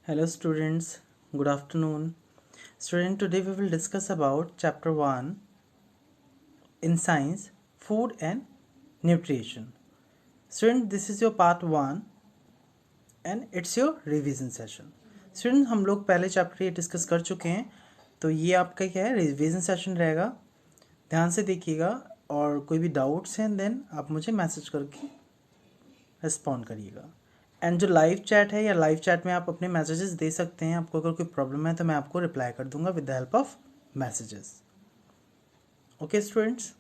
Hello students, good afternoon. Student, today we will discuss about chapter 1 in science, food and nutrition. Student, this is your part 1 and it's your revision session. Student, हम लोग पहले chapter ये discuss कर चुके हैं, तो ये आपका क्या है रिविजन सेशन रहेगा. ध्यान से देखिएगा और कोई भी डाउट्स हैं देन आप मुझे मैसेज करके रिस्पॉन्ड करिएगा. एंड जो लाइव चैट है या लाइव चैट में आप अपने मैसेजेस दे सकते हैं. आपको अगर कोई प्रॉब्लम है तो मैं आपको रिप्लाई कर दूंगा with the help of messages. Okay students,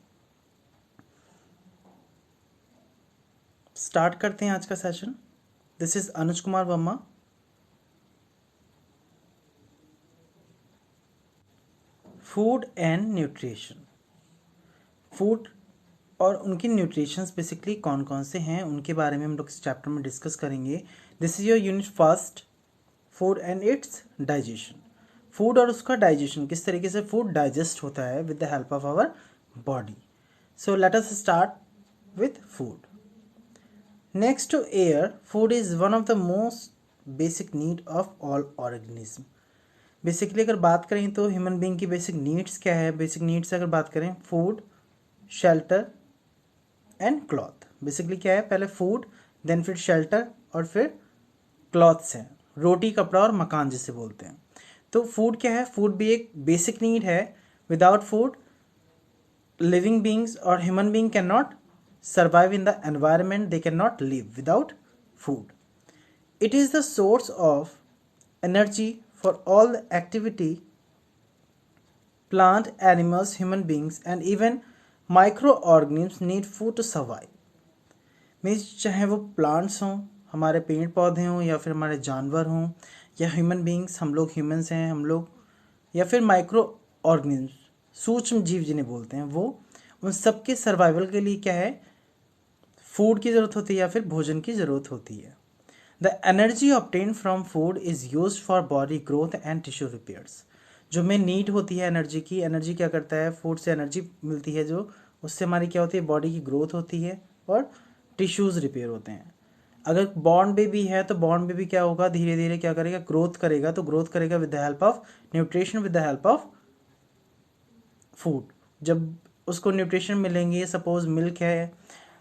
start करते हैं आज का session. This is Anuj Kumar Verma. Food and nutrition. Food और उनके न्यूट्रिशंस बेसिकली कौन कौन से हैं उनके बारे में हम लोग इस चैप्टर में डिस्कस करेंगे. This is your unit first, food and it's digestion. Food और उसका डाइजेशन, किस तरीके से फूड डाइजेस्ट होता है with the help of our body. So let us start with food. Next to air, food is one of the most basic need of all organism. Basically अगर बात करें तो ह्यूमन बीइंग की basic needs क्या है. Basic needs अगर बात करें, food, shelter and cloth. Basically क्या है, पहले फूड, देन फिर शेल्टर और फिर क्लॉथ्स हैं. रोटी, कपड़ा और मकान जिसे बोलते हैं. तो फूड क्या है, फूड भी एक बेसिक नीड है. विदाउट फूड लिविंग बींग्स और human being can not survive in the environment. They cannot live without food. It is the source of energy for all the activity. Plant, animals, human beings and even microorganisms need food to survive. Means चाहे वो plants हों, हमारे पेड़ पौधे हों, या फिर हमारे जानवर हों, या ह्यूमन बींग्स, हम लोग ह्यूमंस हैं हम लोग, या फिर माइक्रो ऑर्गेनिज्म, सूक्ष्म जीव जिन्हें बोलते हैं, वो उन सब के सर्वाइवल के लिए क्या है, फूड की ज़रूरत होती है या फिर भोजन की ज़रूरत होती है. The energy obtain from food is use for body growth and tissue repairs. जो हमें नीड होती है एनर्जी की, एनर्जी क्या करता है, फूड से एनर्जी मिलती है, जो उससे हमारी क्या होती है, बॉडी की ग्रोथ होती है और टिश्यूज़ रिपेयर होते हैं. अगर बॉर्न बेबी है तो बॉर्न बेबी क्या होगा, धीरे धीरे क्या करेगा, ग्रोथ करेगा. तो ग्रोथ करेगा with the help of nutrition, with the help of food. जब उसको न्यूट्रिशन मिलेंगे, सपोज मिल्क है,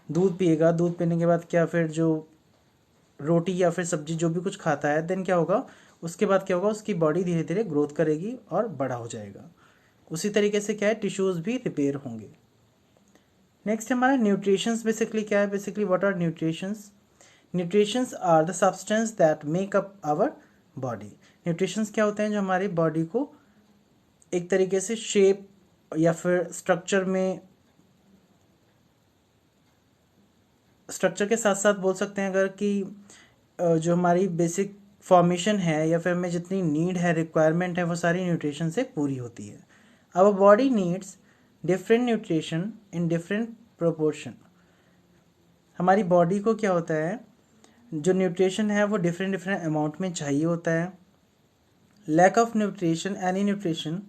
दूध पिएगा, दूध पीने के बाद क्या, फिर जो रोटी या फिर सब्जी जो भी कुछ खाता है, देन क्या होगा, उसके बाद क्या होगा, उसकी बॉडी धीरे धीरे ग्रोथ करेगी और बड़ा हो जाएगा. उसी तरीके से क्या है, टिश्यूज़ भी रिपेयर होंगे. नेक्स्ट हमारा न्यूट्रिशंस. बेसिकली क्या है, basically what are nutritions. Nutritions are the substance that make up our body. Nutritions क्या होते हैं, जो हमारी बॉडी को एक तरीके से शेप या फिर स्ट्रक्चर के साथ साथ बोल सकते हैं अगर कि जो हमारी बेसिक फॉर्मेशन है या फिर हमें जितनी नीड है, रिक्वायरमेंट है, वो सारी न्यूट्रिशन से पूरी होती है. Our body needs different nutrition in different proportion. हमारी बॉडी को क्या होता है, जो न्यूट्रिशन है वो डिफरेंट डिफरेंट अमाउंट में चाहिए होता है. Lack of nutrition, any nutrition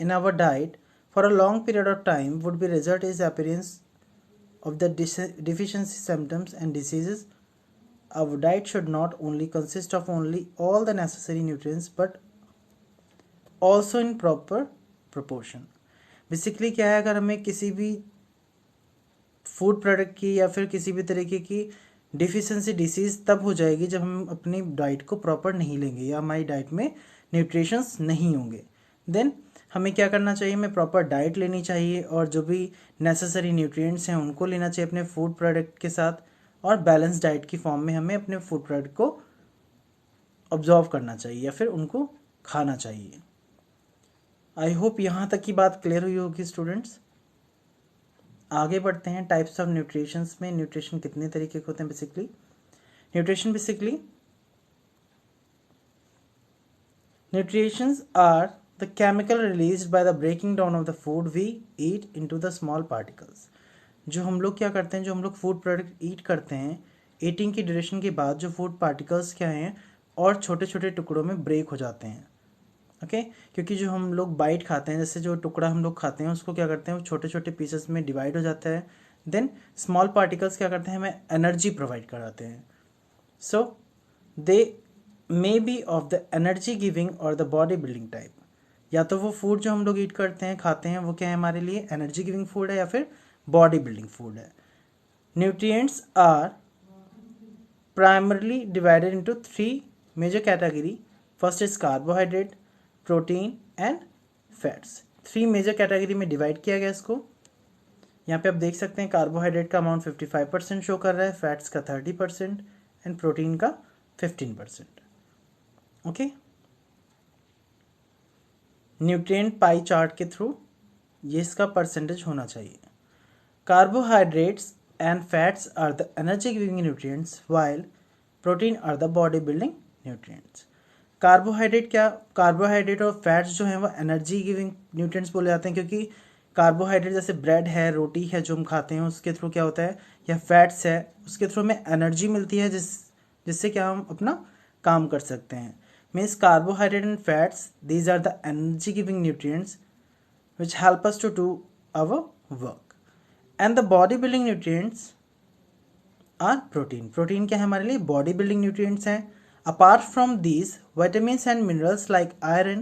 in our diet for a long period of time would be result is appearance of the deficiency symptoms and diseases. Our diet should not only consist of only all the necessary nutrients but also in proper proportion. Basically क्या है, अगर हमें किसी भी food product की या फिर किसी भी तरीके की डिफिशेंसी डिसीज़ तब हो जाएगी जब हम अपनी डाइट को प्रॉपर नहीं लेंगे या हमारी डाइट में न्यूट्रिशंस नहीं होंगे. देन हमें क्या करना चाहिए, हमें प्रॉपर डाइट लेनी चाहिए और जो भी नेसेसरी न्यूट्रिएंट्स हैं उनको लेना चाहिए अपने फूड प्रोडक्ट के साथ, और बैलेंस डाइट की फॉर्म में हमें अपने फूड प्रोडक्ट को ऑब्जॉर्व करना चाहिए या फिर उनको खाना चाहिए. आई होप यहाँ तक की बात क्लियर हुई होगी स्टूडेंट्स. आगे बढ़ते हैं टाइप्स ऑफ न्यूट्रिशंस में. न्यूट्रिशन कितने तरीके के होते हैं basically. Nutritions are the chemical released by the breaking down of the food we eat into the small particles. जो हम लोग क्या करते हैं, जो हम लोग फूड प्रोडक्ट ईट करते हैं, ईटिंग की ड्यूरेशन के बाद जो फूड पार्टिकल्स क्या हैं और छोटे छोटे टुकड़ों में ब्रेक हो जाते हैं. ओके क्योंकि जो हम लोग बाइट खाते हैं, जैसे जो टुकड़ा हम लोग खाते हैं उसको क्या करते हैं, वो छोटे छोटे पीसेस में डिवाइड हो जाता है. देन स्मॉल पार्टिकल्स क्या करते हैं, हमें एनर्जी प्रोवाइड कराते हैं. So they may be of the energy giving और द बॉडी बिल्डिंग टाइप। या तो वो फूड जो हम लोग ईट करते हैं, खाते हैं, वो क्या है हमारे लिए एनर्जी गिविंग फूड है या फिर बॉडी बिल्डिंग फूड है। Nutrients are primarily divided into three major category. First is carbohydrate, protein and fats. Three major category में डिवाइड किया गया इसको। यहाँ पे आप देख सकते हैं कार्बोहाइड्रेट का अमाउंट 55% शो कर रहा है, फैट्स का 30% एंड प्रोटीन का 15%। ओके, न्यूट्रिएंट पाई चार्ट के थ्रू ये इसका परसेंटेज होना चाहिए। Carbohydrates and fats are the energy giving nutrients while protein are the body building nutrients. Carbohydrate और फैट्स जो हैं वो एनर्जी गिविंग न्यूट्रिएंट्स बोले जाते हैं, क्योंकि कार्बोहाइड्रेट जैसे ब्रेड है, रोटी है जो हम खाते हैं, उसके थ्रू क्या होता है, या फैट्स है उसके थ्रू हमें एनर्जी मिलती है जिससे क्या हम अपना काम कर सकते हैं। Means carbohydrate and fats, these are the energy giving nutrients which help us to do our work. And the body building nutrients are protein. Protein क्या है हमारे लिए, बॉडी बिल्डिंग न्यूट्रिएंट्स हैं। Apart from these vitamins and minerals like iron,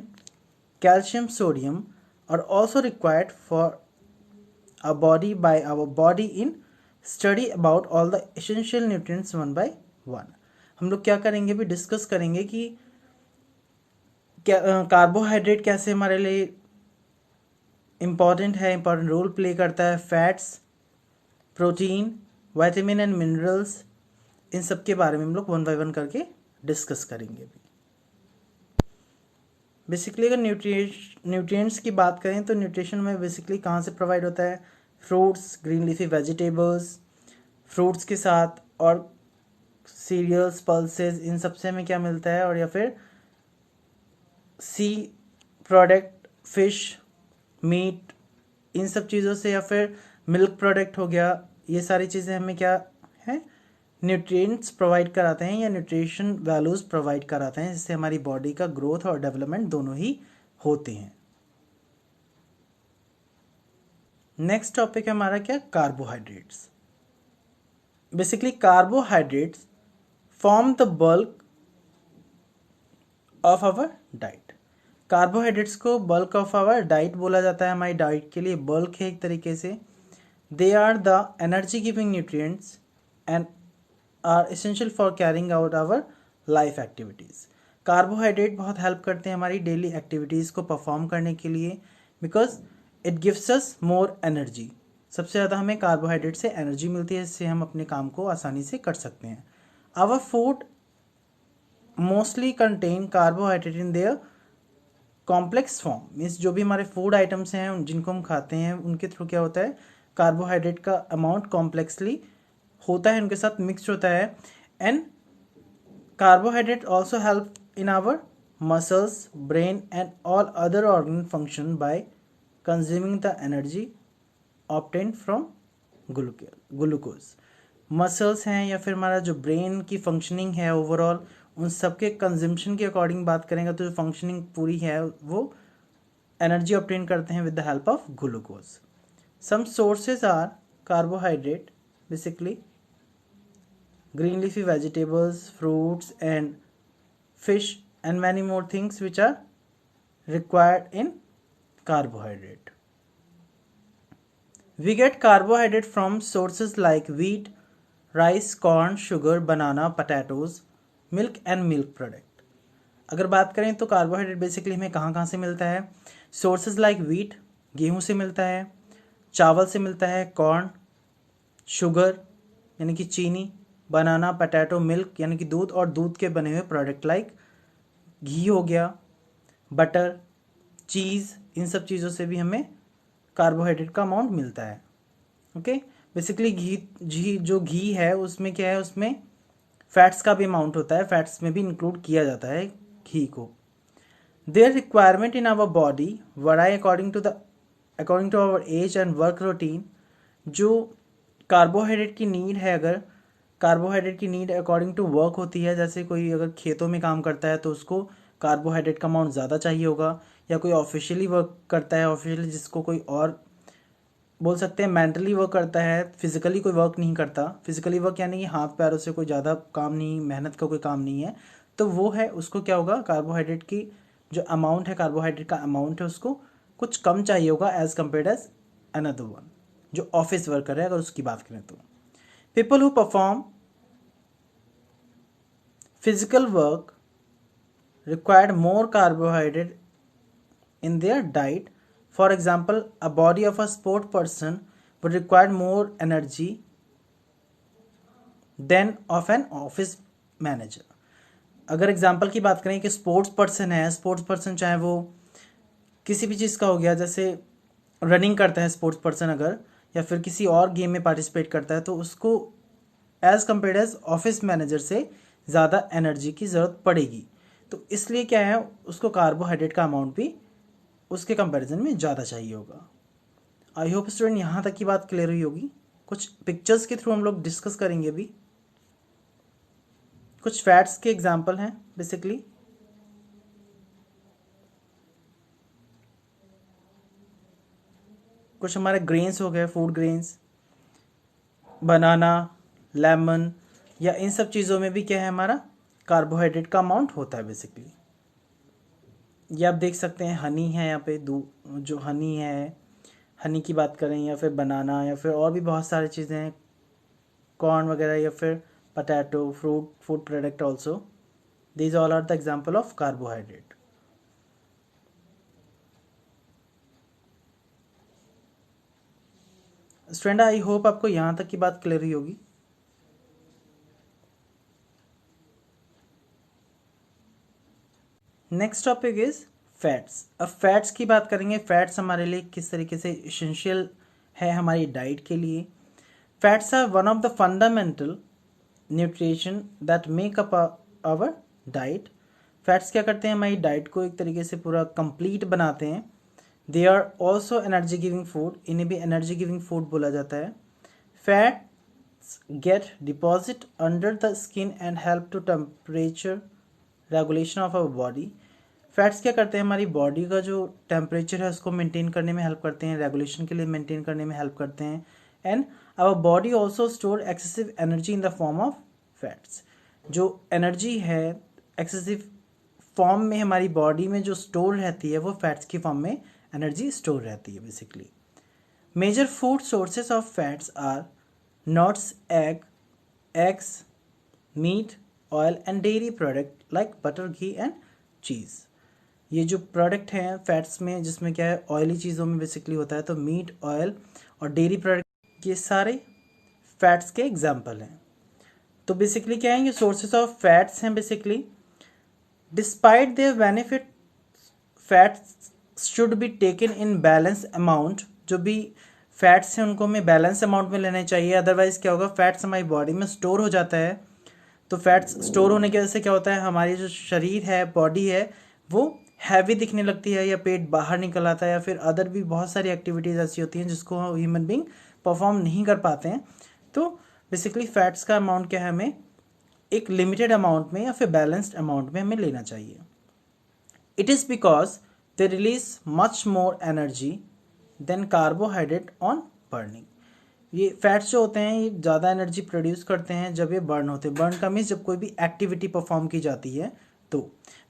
calcium, sodium are also required for a body by our body in study about all the essential nutrients one by one. हम लोग क्या करेंगे, भी discuss करेंगे कि क्या carbohydrate कैसे हमारे लिए इम्पॉर्टेंट है, इम्पॉर्टेंट रोल प्ले करता है, fats, protein, vitamin and minerals, इन सब के बारे में हम लोग वन बाय वन करके डिस्कस करेंगे। बेसिकली अगर न्यूट्रिएंट्स की बात करें तो न्यूट्रिशन में बेसिकली कहाँ से प्रोवाइड होता है, fruits, green leafy vegetables, fruits के साथ, और सीरियल्स, पल्सेस, इन सब से हमें क्या मिलता है, और या फिर सी प्रोडक्ट, फिश, मीट, इन सब चीज़ों से, या फिर मिल्क प्रोडक्ट हो गया, ये सारी चीज़ें हमें क्या है, न्यूट्रिएंट्स प्रोवाइड कराते हैं या न्यूट्रिशन वैल्यूज़ प्रोवाइड कराते हैं, जिससे हमारी बॉडी का ग्रोथ और डेवलपमेंट दोनों ही होते हैं। नेक्स्ट टॉपिक है हमारा क्या, carbohydrates. Basically carbohydrates form the bulk of our diet. Carbohydrates को बल्क ऑफ आवर डाइट बोला जाता है, हमारी डाइट के लिए बल्क है एक तरीके से। They are the energy giving nutrients and are essential for carrying out our life activities. Carbohydrate बहुत हेल्प करते हैं हमारी डेली एक्टिविटीज़ को परफॉर्म करने के लिए, because it gives us more energy. सबसे ज़्यादा हमें कार्बोहाइड्रेट से एनर्जी मिलती है, जिससे हम अपने काम को आसानी से कर सकते हैं। Our food mostly contain carbohydrate in their complex form. Means जो भी हमारे फूड आइटम्स हैं जिनको हम खाते हैं, उनके थ्रू क्या होता है, कार्बोहाइड्रेट का अमाउंट कॉम्प्लेक्सली होता है, उनके साथ मिक्स होता है। And carbohydrate also help in our muscles, brain and all other organ function by consuming the energy obtained from glucose. Muscles हैं या फिर हमारा जो ब्रेन की फंक्शनिंग है ओवरऑल, उन सब के कंजम्पशन के अकॉर्डिंग बात करेंगे तो जो फंक्शनिंग पूरी है वो एनर्जी ऑब्टेन करते हैं with the help of glucose. Some sources are carbohydrate, basically green leafy vegetables, fruits and fish and many more things which are required in carbohydrate. We get carbohydrate from sources like wheat, rice, corn, sugar, banana, potatoes, milk and milk product. अगर बात करें तो carbohydrate basically हमें कहाँ कहाँ से मिलता है, सोर्सेज लाइक व्हीट, गेहूँ से मिलता है, चावल से मिलता है, कॉर्न, शुगर यानी कि चीनी, बनाना, पटैटो, मिल्क यानी कि दूध, और दूध के बने हुए प्रोडक्ट लाइक घी हो गया, बटर, चीज़, इन सब चीज़ों से भी हमें कार्बोहाइड्रेट का अमाउंट मिलता है। ओके, बेसिकली घी है उसमें क्या है, उसमें फैट्स का भी अमाउंट होता है, फैट्स में भी इंक्लूड किया जाता है घी को। Their requirement in our body vary according to our age and work routine. जो कार्बोहाइड्रेट की नीड है, अगर कार्बोहाइड्रेट की नीड अकॉर्डिंग टू वर्क होती है, जैसे कोई अगर खेतों में काम करता है तो उसको कार्बोहाइड्रेट का अमाउंट ज़्यादा चाहिए होगा, या कोई ऑफिशियली वर्क करता है, ऑफिशियली जिसको कोई और बोल सकते हैं मेंटली वर्क करता है, फिजिकली कोई वर्क नहीं करता। फिजिकली वर्क यानी कि हाथ पैरों से कोई ज़्यादा काम नहीं, मेहनत का कोई काम नहीं है, तो वो है उसको क्या होगा, कार्बोहाइड्रेट की जो अमाउंट है, कार्बोहाइड्रेट का अमाउंट है उसको कुछ कम चाहिए होगा as compared as another one जो ऑफिस वर्कर है, अगर उसकी बात करें तो। People who perform physical work required more carbohydrate in their diet. For example, a body of a sport person would require more energy than of an office manager. अगर example की बात करें कि स्पोर्ट्स पर्सन है, sports person चाहे वो किसी भी चीज़ का हो गया, जैसे रनिंग करता है स्पोर्ट्स पर्सन अगर, या फिर किसी और गेम में पार्टिसिपेट करता है, तो उसको as compared as office manager से ज़्यादा एनर्जी की ज़रूरत पड़ेगी। तो इसलिए क्या है, उसको कार्बोहाइड्रेट का अमाउंट भी उसके कंपैरिजन में ज़्यादा चाहिए होगा। आई होप स्टूडेंट यहाँ तक की बात क्लियर हुई होगी। कुछ पिक्चर्स के थ्रू हम लोग डिस्कस करेंगे अभी। कुछ फैट्स के एग्जाम्पल हैं बेसिकली। कुछ हमारे ग्रेन्स हो गए, फूड ग्रेन्स, बनाना, लेमन, या इन सब चीज़ों में भी क्या है, हमारा कार्बोहाइड्रेट का अमाउंट होता है बेसिकली। ये आप देख सकते हैं, हनी है यहाँ पे, जो हनी है, हनी की बात करें, या फिर बनाना, या फिर और भी बहुत सारी चीज़ें हैं, कॉर्न वगैरह, या फिर potato, food product also. These all are the example of carbohydrate. Student I hope आपको यहाँ तक की बात क्लियर हुई होगी। Next topic is fats. अब फैट्स की बात करेंगे। फैट्स हमारे लिए किस तरीके से इसेंशियल है हमारी डाइट के लिए। Fats are one of the fundamental nutrition that make up our diet. Fats क्या करते हैं, हमारी डाइट को एक तरीके से पूरा कंप्लीट बनाते हैं। They are also energy giving food, इन्हें भी एनर्जी गिविंग फूड बोला जाता है। Fats get deposit under the skin and help to temperature regulation of our body. Fats क्या करते हैं, हमारी बॉडी का जो टेम्परेचर है उसको मेंटेन करने में हेल्प करते हैं, रेगुलेशन के लिए मेंटेन करने में हेल्प करते हैं। And our body also store excessive energy in the form of fats. जो एनर्जी है एक्सेसिव फॉर्म में हमारी बॉडी में जो स्टोर रहती है, वो फैट्स की फॉर्म में एनर्जी स्टोर रहती है basically. Major food sources of fats are nuts, eggs, meat, oil and dairy product like butter, ghee and cheese. ये जो प्रोडक्ट हैं फैट्स में, जिसमें क्या है ऑयली चीज़ों में बेसिकली होता है, तो मीट, ऑयल और डेयरी प्रोडक्ट, ये सारे फैट्स के एग्जाम्पल हैं। तो बेसिकली क्या है, ये सोर्सेज ऑफ फैट्स हैं basically. Despite their benefit, fats should be taken in balance amount. जो भी फैट्स हैं उनको हमें बैलेंस अमाउंट में लेना चाहिए, अदरवाइज क्या होगा, फैट्स हमारी बॉडी में स्टोर हो जाता है। तो फैट्स स्टोर होने की वजह से क्या होता है, हमारी जो शरीर है, बॉडी है, वो हैवी दिखने लगती है, या पेट बाहर निकल आता है, या फिर अदर भी बहुत सारी एक्टिविटीज़ ऐसी होती हैं जिसको ह्यूमन बींग परफॉर्म नहीं कर पाते हैं। तो बेसिकली फैट्स का अमाउंट क्या है, हमें एक लिमिटेड अमाउंट में या फिर बैलेंस्ड अमाउंट में हमें लेना चाहिए। It is because they release much more energy than carbohydrate on burning. ये फैट्स जो होते हैं ये ज़्यादा एनर्जी प्रोड्यूस करते हैं जब ये बर्न होते हैं। बर्न का मीन्स जब कोई भी एक्टिविटी परफॉर्म की जाती है। तो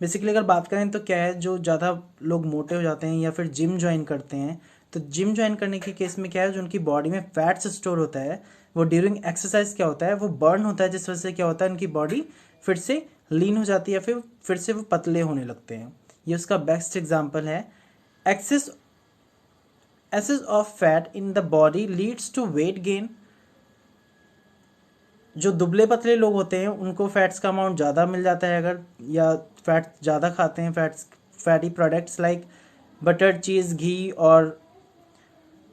बेसिकली अगर बात करें तो क्या है, जो ज़्यादा लोग मोटे हो जाते हैं या फिर जिम ज्वाइन करते हैं, तो जिम ज्वाइन करने के केस में क्या है, जो उनकी बॉडी में फैट्स स्टोर होता है, वो ड्यूरिंग एक्सरसाइज क्या होता है, वो बर्न होता है, जिस वजह से क्या होता है, उनकी बॉडी फिर से लीन हो जाती है, फिर से वो पतले होने लगते हैं। ये उसका बेस्ट एग्जाम्पल है। Excess of fat in the body leads to weight gain. जो दुबले पतले लोग होते हैं उनको फैट्स का अमाउंट ज़्यादा मिल जाता है अगर, या फैट ज़्यादा खाते हैं, फैटी प्रोडक्ट्स लाइक बटर, चीज़, घी और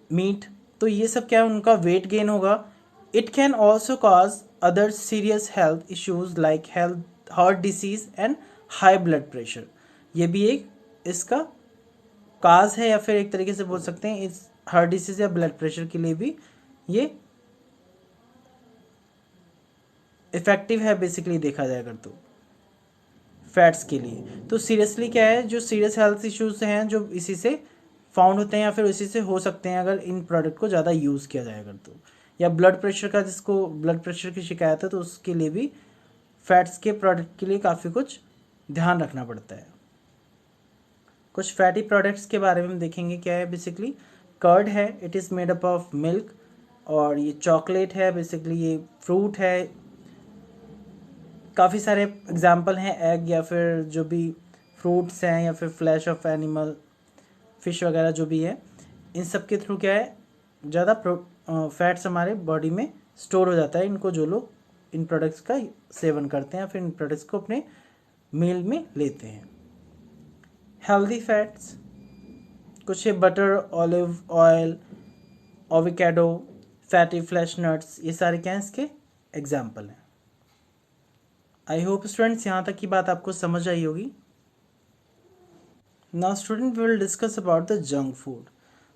मीट, तो ये सब क्या है, उनका वेट गेन होगा। It can also cause other serious health issues like heart disease and high blood pressure. ये भी एक इसका काज है, या फिर एक तरीके से बोल सकते हैं इस हार्ट डिसीज या ब्लड प्रेशर के लिए भी ये इफेक्टिव है बेसिकली देखा जाए अगर तो फैट्स के लिए। तो सीरियसली क्या है, जो सीरियस हेल्थ इश्यूज हैं जो इसी से फाउंड होते हैं या फिर उसी से हो सकते हैं अगर इन प्रोडक्ट को ज़्यादा यूज़ किया जाए अगर तो, या ब्लड प्रेशर का, जिसको ब्लड प्रेशर की शिकायत है तो उसके लिए भी फैट्स के प्रोडक्ट के लिए काफ़ी कुछ ध्यान रखना पड़ता है। कुछ फैटी प्रोडक्ट्स के बारे में हम देखेंगे क्या है। बेसिकली कर्ड है, it is made up of milk, और ये चॉकलेट है, बेसिकली ये फ्रूट है। काफ़ी सारे एग्जांपल हैं, एग या फिर जो भी फ्रूट्स हैं या फिर फ्लैश ऑफ एनिमल, फिश वगैरह जो भी है, इन सब के थ्रू क्या है ज़्यादा फैट्स हमारे बॉडी में स्टोर हो जाता है। इनको जो लोग इन प्रोडक्ट्स का सेवन करते हैं फिर इन प्रोडक्ट्स को अपने मील में लेते हैं। हेल्दी फैट्स कुछ है, butter, olive oil, avocado, fatty flash nuts, ये सारे क्या हैं इसके एग्जाम्पल हैं। आई होप स्टूडेंट्स यहाँ तक की बात आपको समझ आई होगी। Now student we will discuss about the junk food.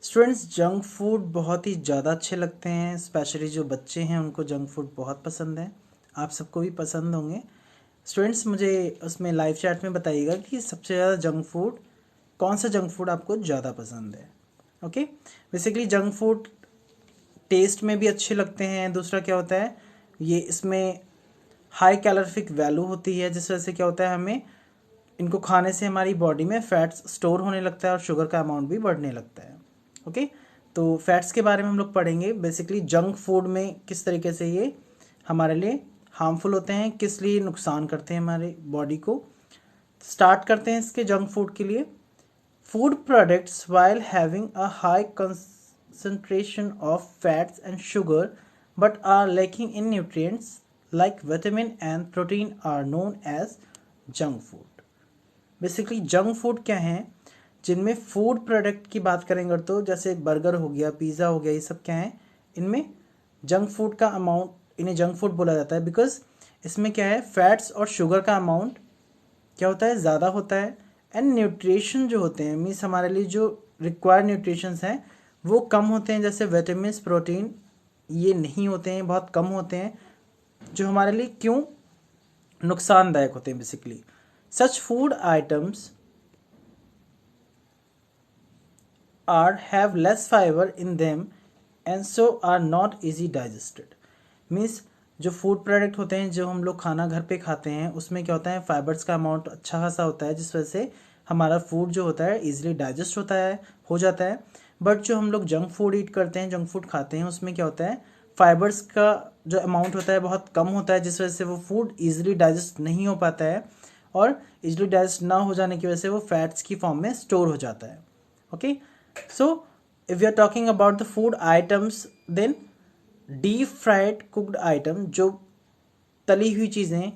Students junk food बहुत ही ज़्यादा अच्छे लगते हैं, स्पेशली जो बच्चे हैं उनको जंक फूड बहुत पसंद है, आप सबको भी पसंद होंगे। स्टूडेंट्स मुझे उसमें लाइव चैट में बताइएगा कि सबसे ज़्यादा जंक फूड, कौन सा जंक फूड आपको ज़्यादा पसंद है। Okay, basically junk food taste में भी अच्छे लगते हैं, दूसरा क्या होता है ये इसमें हाई कैलोरीफिक वैल्यू होती है, जिस वजह से क्या होता है हमें इनको खाने से हमारी बॉडी में फैट्स स्टोर होने लगता है और शुगर का अमाउंट भी बढ़ने लगता है। ओके, तो फैट्स के बारे में हम लोग पढ़ेंगे। बेसिकली जंक फूड में किस तरीके से ये हमारे लिए हार्मफुल होते हैं, किस लिए नुकसान करते हैं हमारे बॉडी को। स्टार्ट करते हैं इसके जंक फूड के लिए। Food products while having a high concentration of fats and sugar but are lacking in nutrients like vitamin and protein are known as junk food। Basically junk food क्या है, जिनमें food product की बात करेंगे तो जैसे बर्गर हो गया, पिज़्ज़ा हो गया, ये सब क्या है, इनमें जंक फूड का अमाउंट, इन्हें जंक फूड बोला जाता है बिकॉज इसमें क्या है फैट्स और शुगर का अमाउंट क्या होता है ज़्यादा होता है, एंड न्यूट्रिशन जो होते हैं मीन्स हमारे लिए जो रिक्वायर्ड न्यूट्रिशंस हैं वो कम होते हैं, जैसे विटामिन, प्रोटीन, ये नहीं होते हैं, बहुत कम होते हैं, जो हमारे लिए क्यों नुकसानदायक होते हैं। Basically such food items are have less fibre in them and so are not easy digested. Means जो फूड प्रोडक्ट होते हैं जो हम लोग खाना घर पे खाते हैं उसमें क्या होता है फाइबर्स का अमाउंट अच्छा खासा होता है, जिस वजह से हमारा फूड जो होता है इजीली डाइजेस्ट होता है, हो जाता है। बट जो हम लोग जंक फूड ईट करते हैं, जंक फूड खाते हैं, उसमें क्या होता है फाइबर्स का जो अमाउंट होता है बहुत कम होता है, जिस वजह से वो फूड ईजिली डाइजेस्ट नहीं हो पाता है, और ईजिली डाइजेस्ट ना हो जाने की वजह से वो फैट्स की फॉर्म में स्टोर हो जाता है। Okay, so if you are talking about the food items, then deep fried cooked item, जो तली हुई चीज़ें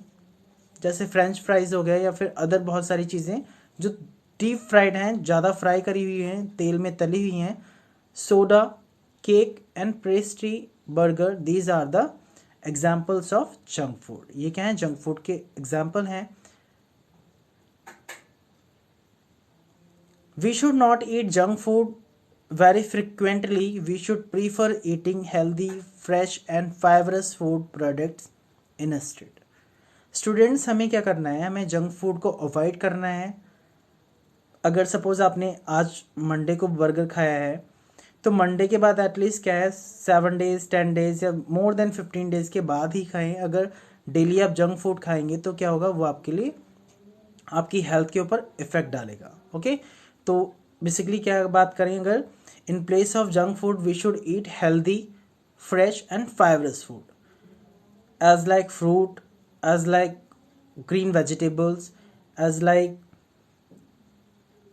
जैसे फ्रेंच फ्राइज हो गया या फिर अदर बहुत सारी चीज़ें जो डीप फ्राइड हैं, ज़्यादा फ्राई करी हुई हैं, तेल में तली हुई हैं, soda, cake and pastry, burger, these are the examples of junk food. ये क्या है जंक फूड के एग्जाम्पल हैं। We should not eat junk food very frequently, we should prefer eating healthy, fresh and fibrous food products instead। Students हमें क्या करना है, हमें जंक फूड को अवॉइड करना है। अगर सपोज आपने आज मंडे को बर्गर खाया है तो मंडे के बाद एटलीस्ट क्या है 7 डेज 10 डेज या मोर देन 15 डेज के बाद ही खाएं। अगर डेली आप जंक फूड खाएंगे तो क्या होगा, वो आपके लिए आपकी हेल्थ के ऊपर इफेक्ट डालेगा। ओके, तो बेसिकली क्या बात करें, अगर in place of junk food we should eat healthy, fresh and fibrous food as like fruit, as like green vegetables, as like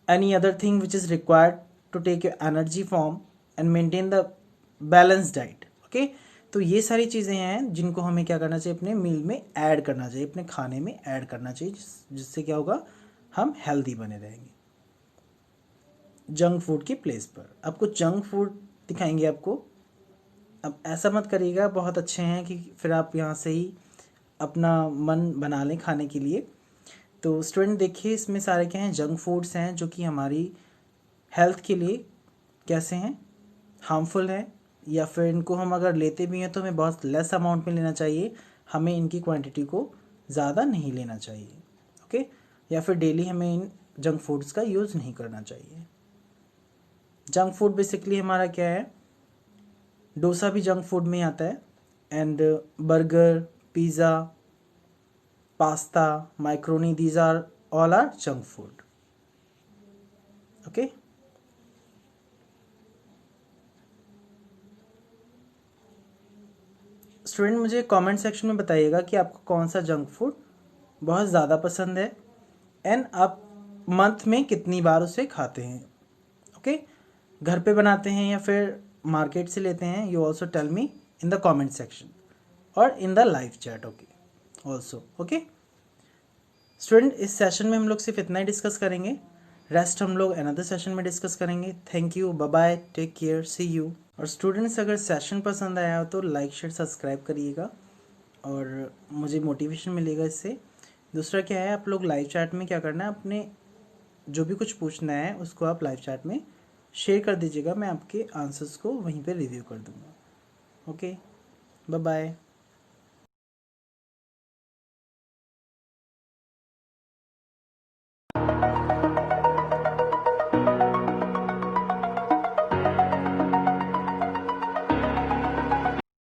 any other thing which is required to take your energy form and maintain the balanced diet। okay, तो ये सारी चीज़ें हैं जिनको हमें क्या करना चाहिए, अपने मील में ऐड करना चाहिए, अपने खाने में ऐड करना चाहिए, जिससे क्या होगा हम हेल्दी बने रहेंगे। जंक फूड की प्लेस पर आपको जंक फूड दिखाएंगे आपको। अब ऐसा मत करिएगा बहुत अच्छे हैं कि फिर आप यहाँ से ही अपना मन बना लें खाने के लिए। तो स्टूडेंट देखिए इसमें सारे क्या हैं जंक फूड्स हैं जो कि हमारी हेल्थ के लिए कैसे हैं, हार्मफुल है, या फिर इनको हम अगर लेते भी हैं तो हमें बहुत लेस अमाउंट में लेना चाहिए, हमें इनकी क्वांटिटी को ज़्यादा नहीं लेना चाहिए। ओके, या फिर डेली हमें इन जंक फूड्स का यूज़ नहीं करना चाहिए। जंक फूड बेसिकली हमारा क्या है, डोसा भी जंक फूड में ही आता है, and burger, pizza, pasta, macaroni, these are all are junk food. Okay. Student मुझे कमेंट सेक्शन में बताइएगा कि आपको कौन सा जंक फूड बहुत ज़्यादा पसंद है एंड आप मंथ में कितनी बार उसे खाते हैं. ओके. घर पे बनाते हैं या फिर मार्केट से लेते हैं, you also tell me in the comment section और in the live chat. Okay also. Okay student, इस सेशन में हम लोग सिर्फ इतना ही डिस्कस करेंगे, रेस्ट हम लोग अनदर सेशन में डिस्कस करेंगे. Thank you, bye bye, take care, see you. और स्टूडेंट्स, अगर सेशन पसंद आया हो तो लाइक शेयर सब्सक्राइब करिएगा और मुझे मोटिवेशन मिलेगा इससे. दूसरा क्या है, आप लोग लाइव चैट में क्या करना है, अपने जो भी कुछ पूछना है उसको आप लाइव चैट में शेयर कर दीजिएगा, मैं आपके आंसर्स को वहीं पे रिव्यू कर दूँगा. Okay, bye bye.